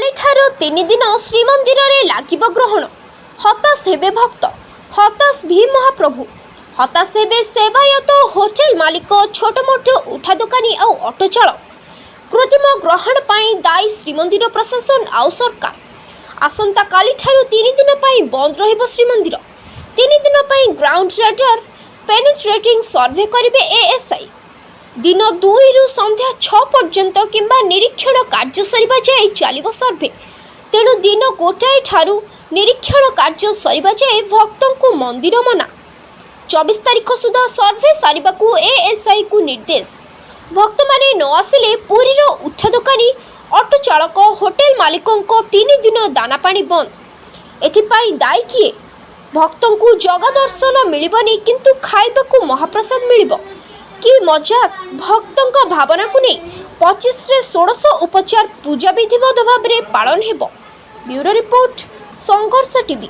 କାଲିଠାରୁ 3 ଦିନ ଶ୍ରୀମନ୍ଦିରରେ ଲାଗିବ ଗ୍ରହଣ। ହତାଶ ହେବେ ଭକ୍ତ, ହତାଶ ଭି ମହାପ୍ରଭୁ, ହତାଶ ହେବେ ସେବାୟତ, ହୋଟେଲ ମାଲିକ, ଛୋଟମୋଟ ଉଠା ଦୋକାନୀ ଆଉ ଅଟୋ ଚାଳକ। କୃତ୍ରିମ ଗ୍ରହଣ ପାଇଁ ଦାୟୀ ଶ୍ରୀମନ୍ଦିର ପ୍ରଶାସନ ଆଉ ସରକାର। ଆସନ୍ତାକାଲିଠାରୁ 3 ଦିନ ପାଇଁ ବନ୍ଦ ରହିବ ଶ୍ରୀମନ୍ଦିର। 3 ଦିନ ପାଇଁ ଗ୍ରାଉଣ୍ଡ ରେଡର ପେନିଟ୍ରେଟିଂ ସର୍ଭେ କରିବେ ଏଏସ୍ଆଇ। दिन 2 ରୁ ସନ୍ଧ୍ୟା 6 ପର୍ଯ୍ୟନ୍ତ କିମ୍ବା ନିରୀକ୍ଷଣ କାର୍ଯ୍ୟ ସରିବା ଯାଏ ଚାଲିବ ସର୍ଭେ। ତେଣୁ ଦିନ 1 ଠାରୁ ନିରୀକ୍ଷଣ କାର୍ଯ୍ୟ ସରିବା ଯାଏ ଭକ୍ତଙ୍କୁ ମନ୍ଦିର ମନା। 24 ତାରିଖ ସୁଦ୍ଧା ସର୍ଭେ ସାରିବାକୁ ଏଏସ୍ଆଇକୁ ନିର୍ଦ୍ଦେଶ। ଭକ୍ତମାନେ ନ ଆସିଲେ ପୁରୀର ଉଠା ଦୋକାନୀ, ଅଟୋ ଚାଳକ, ହୋଟେଲ ମାଲିକଙ୍କ 3 ଦିନ ଦାନା ପାଣି ବନ୍ଦ। ଏଥିପାଇଁ ଦାୟୀ କିଏ? ଭକ୍ତଙ୍କୁ ଜଗା ଦର୍ଶନ ମିଳିବନି କିନ୍ତୁ ଖାଇବାକୁ ମହାପ୍ରସାଦ ମିଳିବ। କି ମଜାକ! ଭକ୍ତଙ୍କ ଭାବନାକୁ ନେଇ 25ରେ ଷୋଡ଼ଶ ଉପଚାର ପୂଜା ବିଧିବଦ୍ଧ ଭାବରେ ପାଳନ ହେବ। ବ୍ୟୁରୋ ରିପୋର୍ଟ, ସଂଘର୍ଷ ଟିଭି।